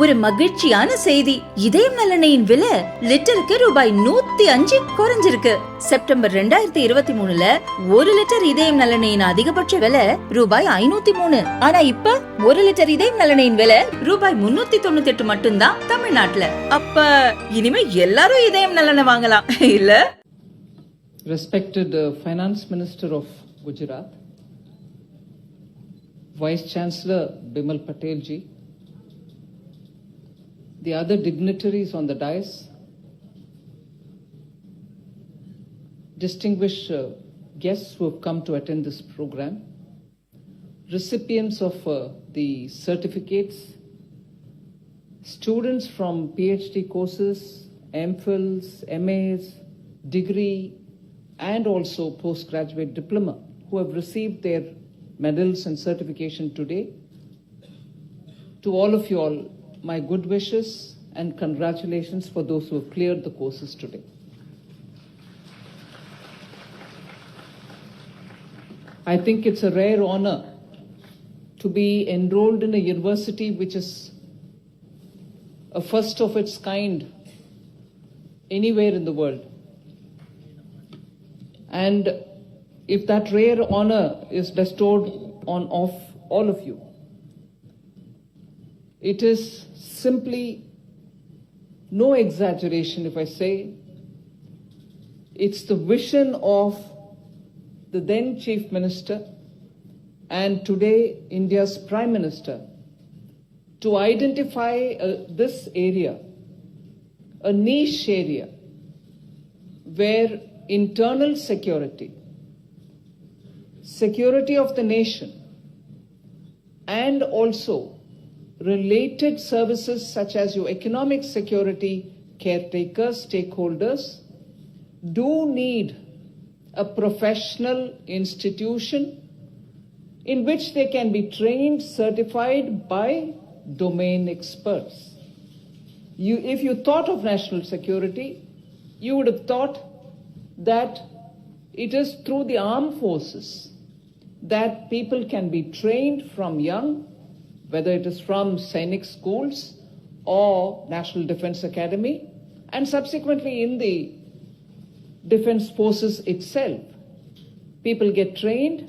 ஒரு மகிழ்ச்சியான செய்தி. இதயம் நல்லெண்ணெயின் விலை லிட்டருக்கு ரூபாய் 105 குறைஞ்சிருக்கு. செப்டம்பர் 2023ல 1 லிட்டர் இதயம் நல்லெண்ணெயின் அதிகபட்ச விலை ரூபாய் 503. ஆனா இப்ப 1 லிட்டர் இதயம் நல்லெண்ணெயின் விலை ரூபாய் 398 மட்டும்தான் தமிழ்நாட்டுல. அப்ப இனிமே எல்லாரும் இதயம் நல்லெண்ணெய் வாங்கலாம் இல்ல? Respected Finance Minister of Gujarat, Vice Chancellor Bimal Patel ji, the other dignitaries on the dais, distinguished guests who have come to attend this program, recipients of the certificates, students from PhD courses, MPhils, MAs, degree, and also postgraduate diploma who have received their medals and certification today. To all of you all, my good wishes and congratulations for those who have cleared the courses today. I think it's a rare honor to be enrolled in a university which is a first of its kind anywhere in the world. And if that rare honor is bestowed on all of you, it is simply no exaggeration if I say it's the vision of the then Chief Minister and today India's Prime Minister to identify this area, a niche area where internal security of the nation, and also related services such as your economic security, caretakers, stakeholders, do need a professional institution in which they can be trained, certified by domain experts. If you thought of national security, you would have thought that it is through the armed forces that people can be trained from young, whether it is from Sainik schools or National Defence Academy, and subsequently in the Defence Forces itself. People get trained,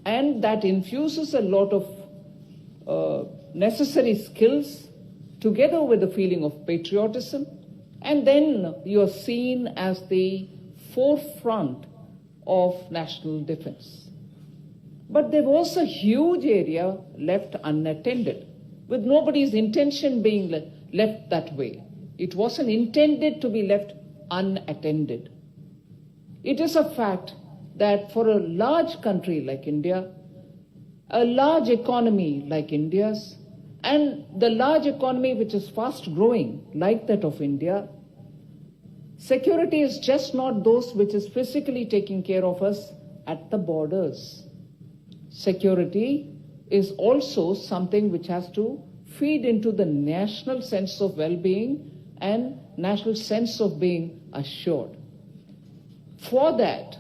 and that infuses a lot of necessary skills together with the feeling of patriotism, and then you are seen as the forefront of national defense. But there was a huge area left unattended, with nobody's intention being left that way. It wasn't intended to be left unattended. It is a fact that for a large country like India, a large economy like India's, and the large economy which is fast growing like that of India, security is just not those which is physically taking care of us at the borders. Security is also something which has to feed into the national sense of well-being and national sense of being assured. For that,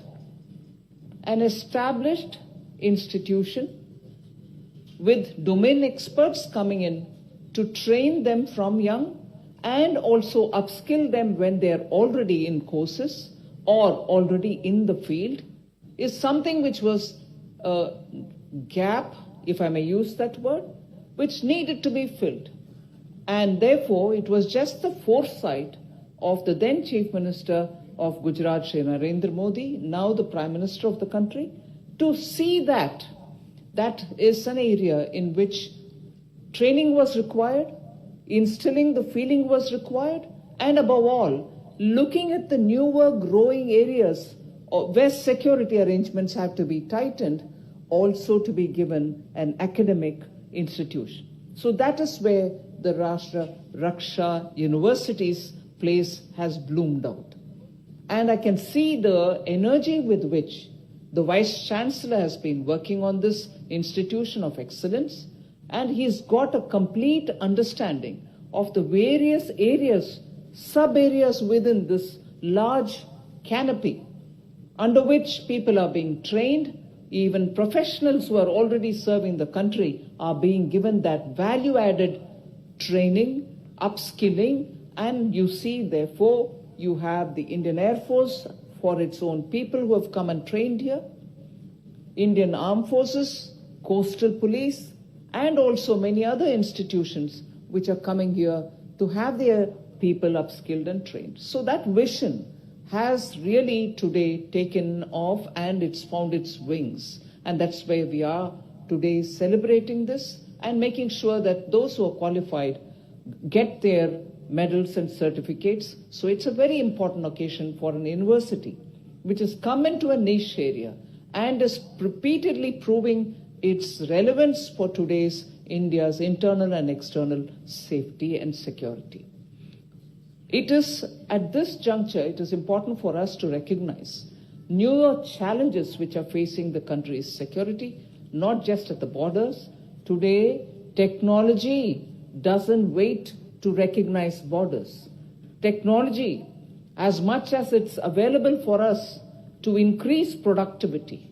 an established institution with domain experts coming in to train them from young and also upskill them when they are already in courses or already in the field is something which was a gap, if I may use that word, which needed to be filled. And therefore, it was just the foresight of the then Chief Minister of Gujarat, Shri Narendra Modi, now the Prime Minister of the country, to see that that is an area in which training was required, instilling the feeling was required, and above all, looking at the newer growing areas where security arrangements have to be tightened, also to be given an academic institution. So that is where the Rashtra Raksha University's place has bloomed out. And I can see the energy with which the Vice Chancellor has been working on this institution of excellence, and he's got a complete understanding of the various areas, sub-areas within this large canopy under which people are being trained. Even professionals who are already serving the country are being given that value-added training, upskilling, and you see, therefore, you have the Indian Air Force for its own people who have come and trained here, Indian Armed Forces, Coastal Police, and also many other institutions which are coming here to have their people upskilled and trained. So that vision has really today taken off and it's found its wings. And that's where we are today, celebrating this and making sure that those who are qualified get their medals and certificates. So it's a very important occasion for an university which has come into a niche area and is repeatedly proving its relevance for today's India's internal and external safety and security. It is, at this juncture, it is important for us to recognize newer challenges which are facing the country's security, not just at the borders. Today, technology doesn't wait to recognize borders. Technology, as much as it's available for us to increase productivity,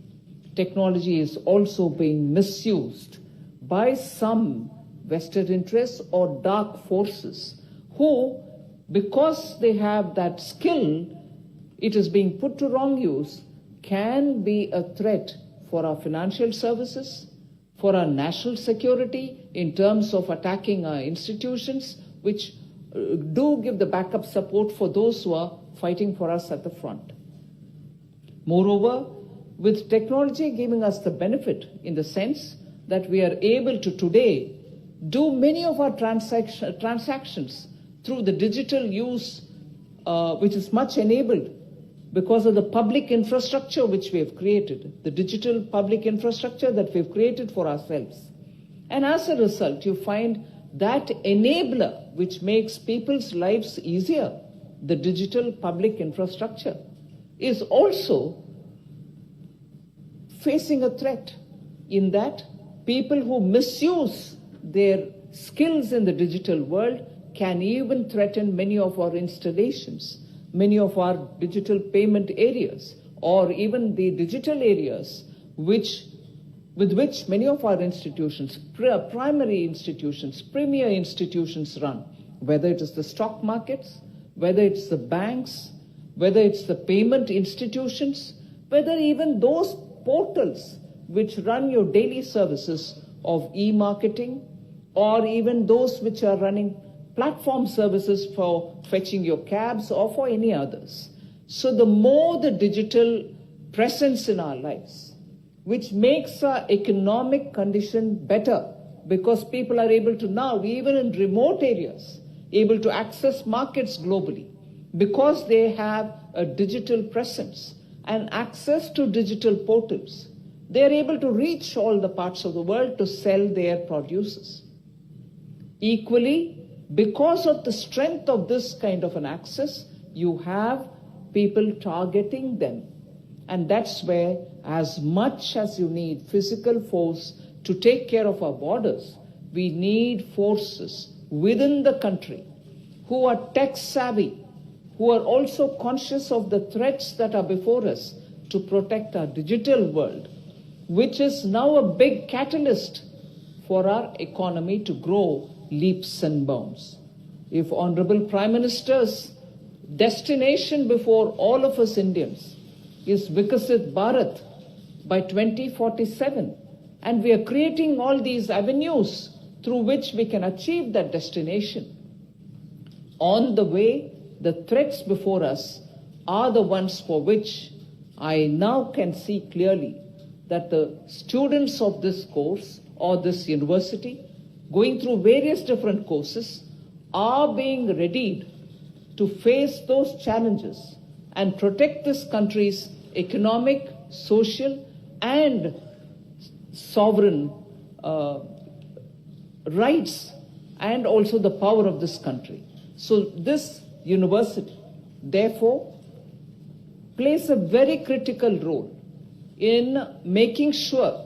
technology is also being misused by some vested interests or dark forces who, because they have that skill, it is being put to wrong use, can be a threat for our financial services, for our national security in terms of attacking our institutions, which do give the backup support for those who are fighting for us at the front. Moreover, with technology giving us the benefit in the sense that we are able to today do many of our transactions through the digital use, which is much enabled because of the public infrastructure which we have created, the digital public infrastructure that we've created for ourselves. And as a result, you find that enabler which makes people's lives easier, the digital public infrastructure, is also facing a threat in that people who misuse their skills in the digital world can even threaten many of our installations, many of our digital payment areas, or even the digital areas with which many of our institutions, primary institutions, premier institutions run, whether it is the stock markets, whether it's the banks, whether it's the payment institutions, whether even those portals which run your daily services of e-marketing, or even those which are running platform services for fetching your cabs or for any others. So the more the digital presence in our lives, which makes our economic condition better, because people are able to now, even in remote areas, able to access markets globally, because they have a digital presence and access to digital portals. They are able to reach all the parts of the world to sell their produces. Equally, because of the strength of this kind of an access, you have people targeting them. And that's where, as much as you need physical force to take care of our borders, we need forces within the country who are tech savvy, who are also conscious of the threats that are before us to protect our digital world, which is now a big catalyst for our economy to grow leaps and bounds. If Honorable Prime Minister's destination before all of us Indians is Vikasit Bharat by 2047, and we are creating all these avenues through which we can achieve that destination, on the way, the threats before us are the ones for which I now can see clearly that the students of this course or this university, going through various different courses, are being readied to face those challenges and protect this country's economic, social, and sovereign rights, and also the power of this country. So this university, therefore, plays a very critical role in making sure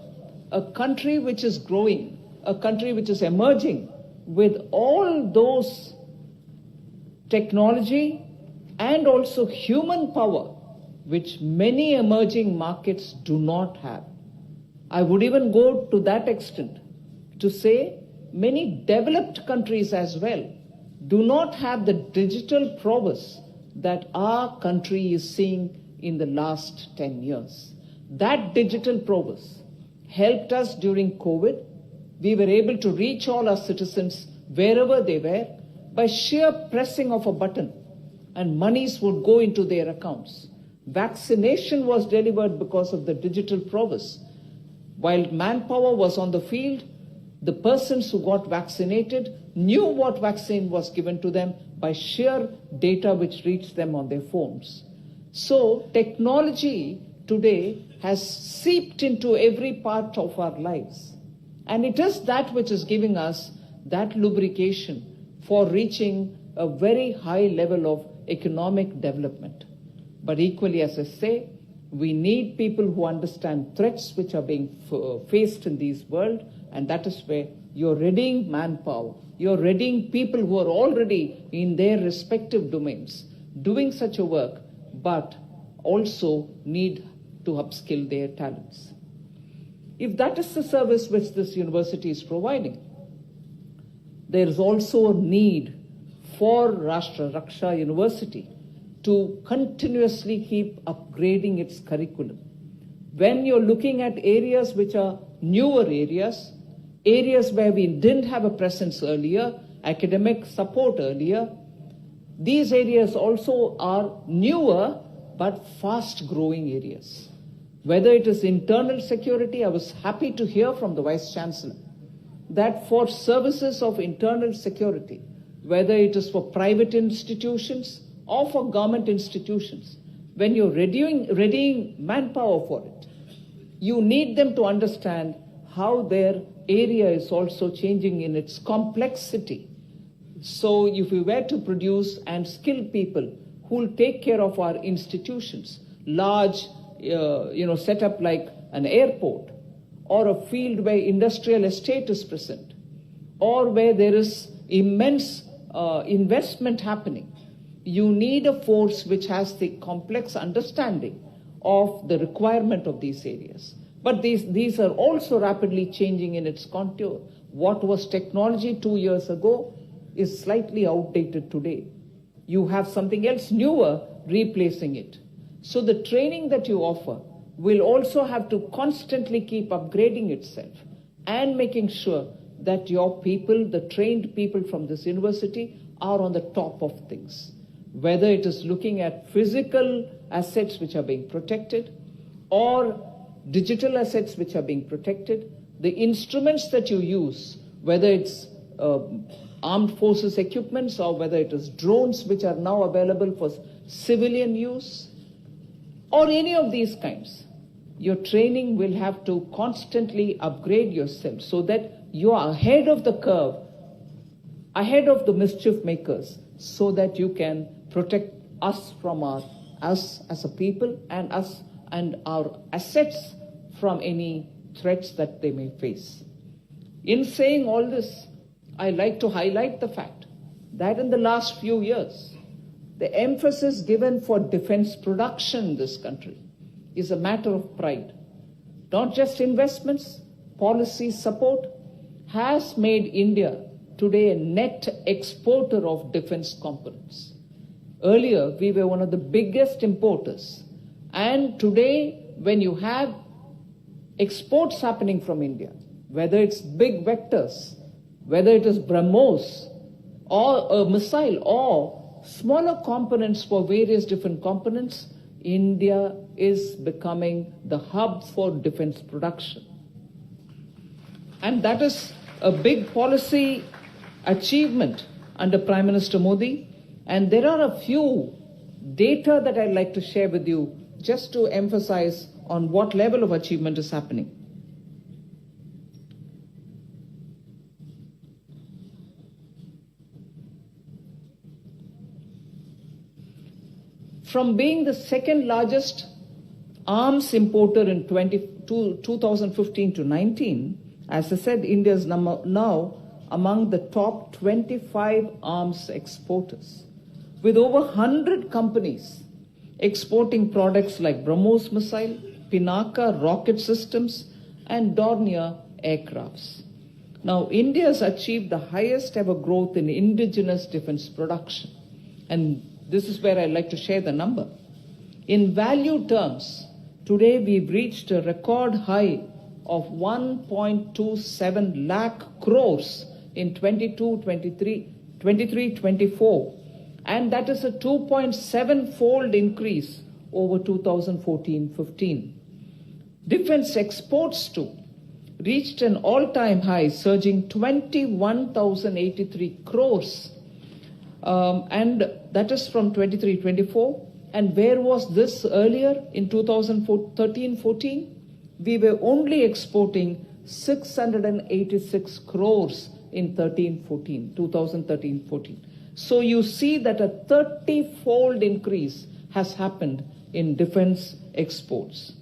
a country which is growing, a country which is emerging with all those technology and also human power which many emerging markets do not have. I would even go to that extent to say many developed countries as well do not have the digital prowess that our country is seeing in the last 10 years. That digital prowess helped us during COVID. We were able to reach all our citizens wherever they were by sheer pressing of a button, and monies would go into their accounts. Vaccination was delivered because of the digital prowess. While manpower was on the field, the persons who got vaccinated knew what vaccine was given to them by sheer data which reached them on their phones. So technology today has seeped into every part of our lives. And it is that which is giving us that lubrication for reaching a very high level of economic development. But equally, as I say, we need people who understand threats which are being faced in this world, and that is where you're readying manpower. You're readying people who are already in their respective domains doing such a work, but also need to upskill their talents. If that is the service which this university is providing, there is also a need for Rashtra Raksha University to continuously keep upgrading its curriculum. When you're looking at areas which are newer areas where we didn't have a presence earlier, academic support earlier, these areas also are newer but fast-growing areas. Whether it is internal security, I was happy to hear from the Vice Chancellor that for services of internal security, whether it is for private institutions or for government institutions, when you're readying manpower for it, you need them to understand how their area is also changing in its complexity. So if we were to produce and skill people who will take care of our institutions, large setup like an airport or a field where industrial estate is present or where there is immense investment happening, you need a force which has the complex understanding of the requirement of these areas. But these are also rapidly changing in its contour. What was technology 2 years ago is slightly outdated today. You have something else newer replacing it. So the training that you offer will also have to constantly keep upgrading itself and making sure that your people, the trained people from this university, are on the top of things. Whether it is looking at physical assets which are being protected or digital assets which are being protected, the instruments that you use, whether it's armed forces equipments or whether it is drones which are now available for civilian use, or any of these kinds, your training will have to constantly upgrade yourself so that you are ahead of the curve, ahead of the mischief makers, so that you can protect us from us as a people and us and our assets from any threats that they may face. In saying all this, I like to highlight the fact that in the last few years, the emphasis given for defense production in this country is a matter of pride. Not just investments, policy support has made India today a net exporter of defense components. Earlier, we were one of the biggest importers. And today, when you have exports happening from India, whether it's big vectors, whether it is BrahMos or a missile or smaller components for various different components, India is becoming the hub for defense production. And that is a big policy achievement under Prime Minister Modi. And there are a few data that I'd like to share with you just to emphasize on what level of achievement is happening. From being the second largest arms importer in 2015 to 19, as I said, India is now among the top 25 arms exporters, with over 100 companies exporting products like BrahMos missile, Pinaka rocket systems, and Dornier aircrafts. Now, India has achieved the highest ever growth in indigenous defense production. And this is where I'd like to share the number. In value terms, today we've reached a record high of 1.27 lakh crores in 23-24. And that is a 2.7-fold increase over 2014-15. Defense exports too reached an all-time high, surging 21,083 crores. And that is from 23-24. And where was this earlier in 2013-14? We were only exporting 686 crores in 2013-14. So you see that a 30-fold increase has happened in defense exports.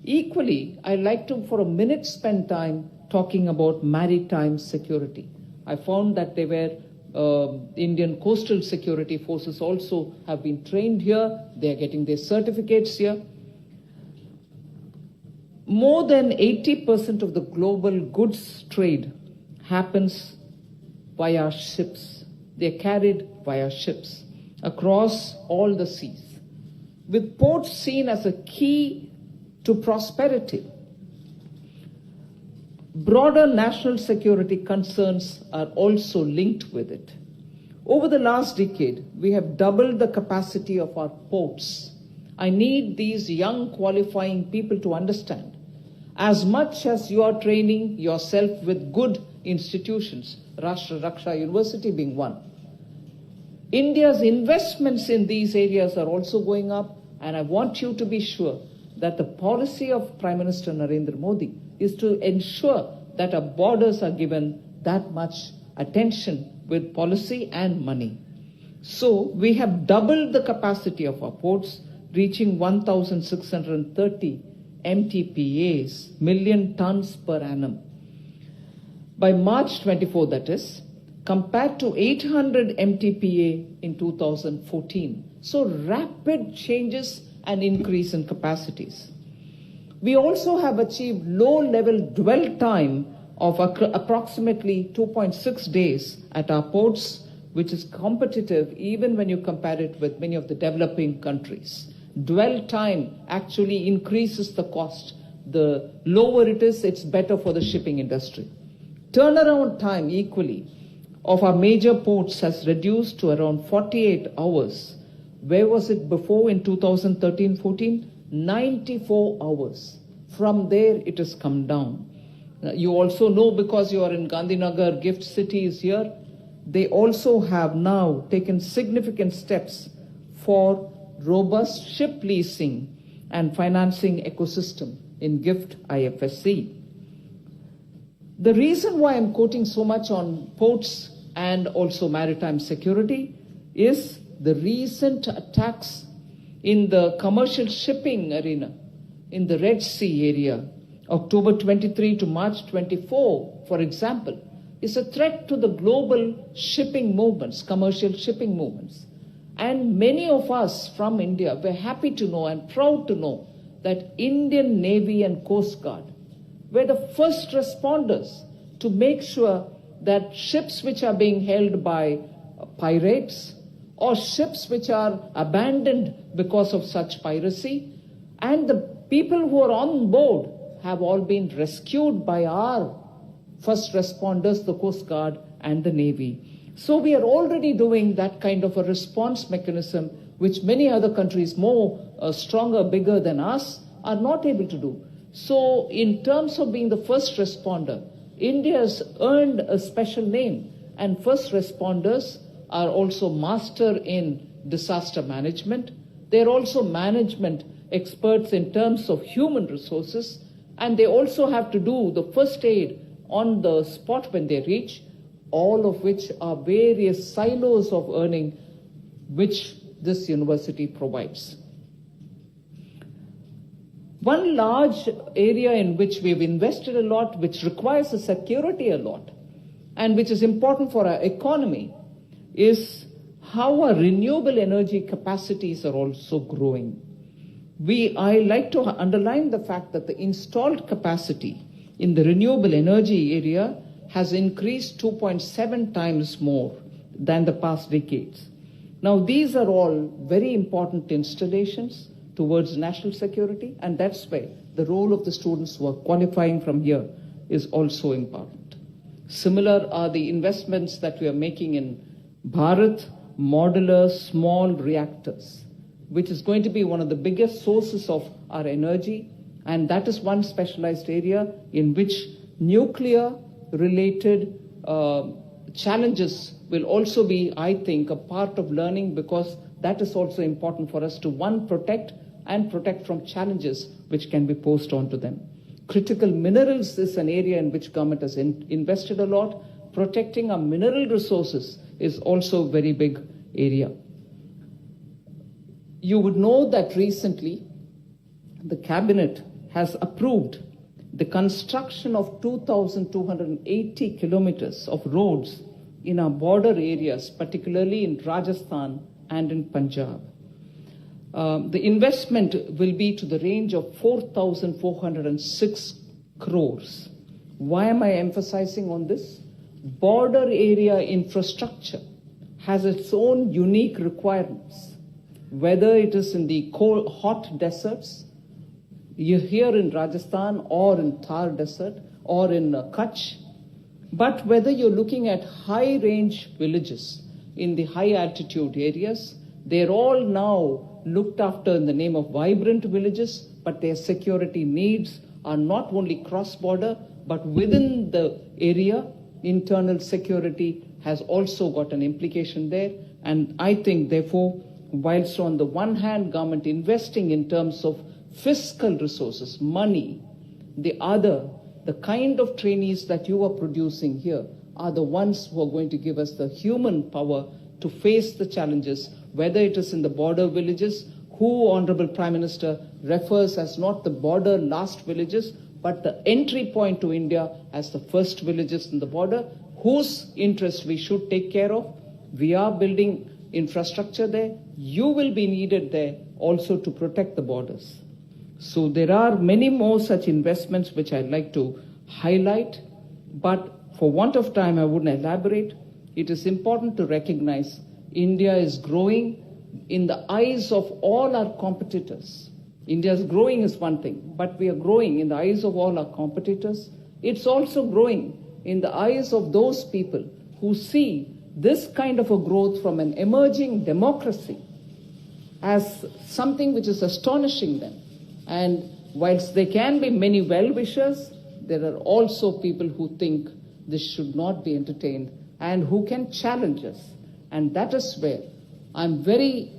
Equally, I'd like to, for a minute, spend time talking about maritime security. I found that there were Indian coastal security forces also have been trained here. They are getting their certificates here. More than 80% of the global goods trade happens via ships. They're carried via ships across all the seas, with ports seen as a key to prosperity. Broader national security concerns are also linked with it. Over the last decade, we have doubled the capacity of our ports. I need these young qualifying people to understand, as much as you are training yourself with good institutions, Rashtra Raksha University being one, India's investments in these areas are also going up, and I want you to be sure that the policy of Prime Minister Narendra Modi is to ensure that our borders are given that much attention with policy and money. So we have doubled the capacity of our ports, reaching 1,630 MTPAs, million tons per annum. By March 24, that is, compared to 800 MTPA in 2014. So rapid changes and increase in capacities. We also have achieved low-level dwell time of approximately 2.6 days at our ports, which is competitive even when you compare it with many of the developing countries. Dwell time actually increases the cost. The lower it is, it's better for the shipping industry. Turnaround time equally of our major ports has reduced to around 48 hours. Where was it before in 2013-14? 94 hours. From there, it has come down. You also know, because you are in Gandhinagar, gift city is here, they also have now taken significant steps for robust ship leasing and financing ecosystem in GIFT IFSC. The reason why I'm quoting so much on ports and also maritime security is the recent attacks in the commercial shipping arena in the Red Sea area. October 23 to March 24, for example, is a threat to the global shipping movements, commercial shipping movements. And many of us from India were happy to know and proud to know that Indian Navy and Coast Guard were the first responders to make sure that ships which are being held by pirates or ships which are abandoned because of such piracy, and the people who are on board have all been rescued by our first responders, the Coast Guard and the Navy. So we are already doing that kind of a response mechanism which many other countries more stronger, bigger than us are not able to do. So in terms of being the first responder, India has earned a special name, and first responders are also master in disaster management. They're also management experts in terms of human resources, and they also have to do the first aid on the spot when they reach, all of which are various silos of earning which this university provides. One large area in which we've invested a lot, which requires a security a lot, and which is important for our economy, is how our renewable energy capacities are also growing. I like to underline the fact that the installed capacity in the renewable energy area has increased 2.7 times more than the past decades. Now, these are all very important installations towards national security, and that's why the role of the students who are qualifying from here is also important. Similar are the investments that we are making in Bharat modular small reactors, which is going to be one of the biggest sources of our energy, and that is one specialized area in which nuclear-related challenges will also be, I think, a part of learning, because that is also important for us to, one, protect from challenges which can be posed onto them. Critical minerals is an area in which government has invested a lot. Protecting our mineral resources is also a very big area. You would know that recently the cabinet has approved the construction of 2,280 kilometers of roads in our border areas, particularly in Rajasthan and in Punjab. The investment will be to the range of 4,406 crores. Why am I emphasizing on this? Border area infrastructure has its own unique requirements, whether it is in the cold, hot deserts, here in Rajasthan or in Thar Desert or in Kutch, but whether you're looking at high-range villages in the high-altitude areas, they're all now looked after in the name of vibrant villages, but their security needs are not only cross-border, but within the area, internal security has also got an implication there. And I think, therefore, whilst on the one hand, government investing in terms of fiscal resources, money, the other, the kind of trainees that you are producing here are the ones who are going to give us the human power to face the challenges, whether it is in the border villages, who Honorable Prime Minister refers as not the border last villages, but the entry point to India as the first villages in the border, whose interests we should take care of. We are building infrastructure there. You will be needed there also to protect the borders. So there are many more such investments which I'd like to highlight, but for want of time, I wouldn't elaborate. It is important to recognize India is growing in the eyes of all our competitors. India's growing is one thing, but we are growing in the eyes of all our competitors. It's also growing in the eyes of those people who see this kind of a growth from an emerging democracy as something which is astonishing them. And whilst there can be many well-wishers, there are also people who think this should not be entertained and who can challenge us. And that is where I'm very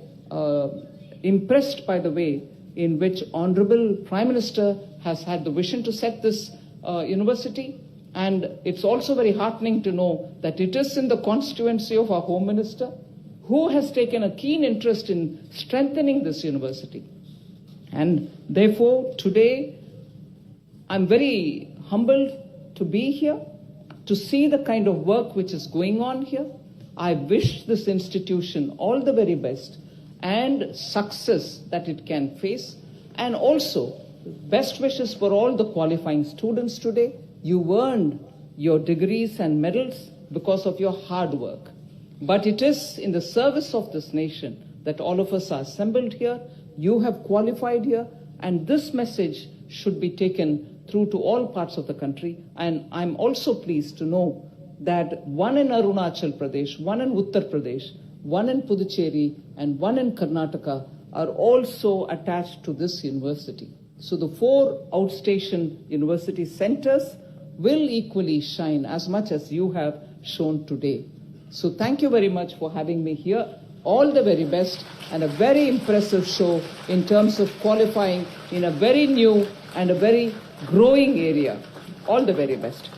impressed by the way in which Honorable Prime Minister has had the vision to set this university. And it's also very heartening to know that it is in the constituency of our Home Minister, who has taken a keen interest in strengthening this university. And therefore, today, I'm very humbled to be here, to see the kind of work which is going on here. I wish this institution all the very best and success that it can face, and also best wishes for all the qualifying students today. You earned your degrees and medals because of your hard work. But it is in the service of this nation that all of us are assembled here. You have qualified here, and this message should be taken through to all parts of the country. And I'm also pleased to know that one in Arunachal Pradesh, one in Uttar Pradesh, one in Puducherry, and one in Karnataka are also attached to this university. So the 4 outstation university centers will equally shine as much as you have shown today. So thank you very much for having me here. All the very best, and a very impressive show in terms of qualifying in a very new and a very growing area. All the very best.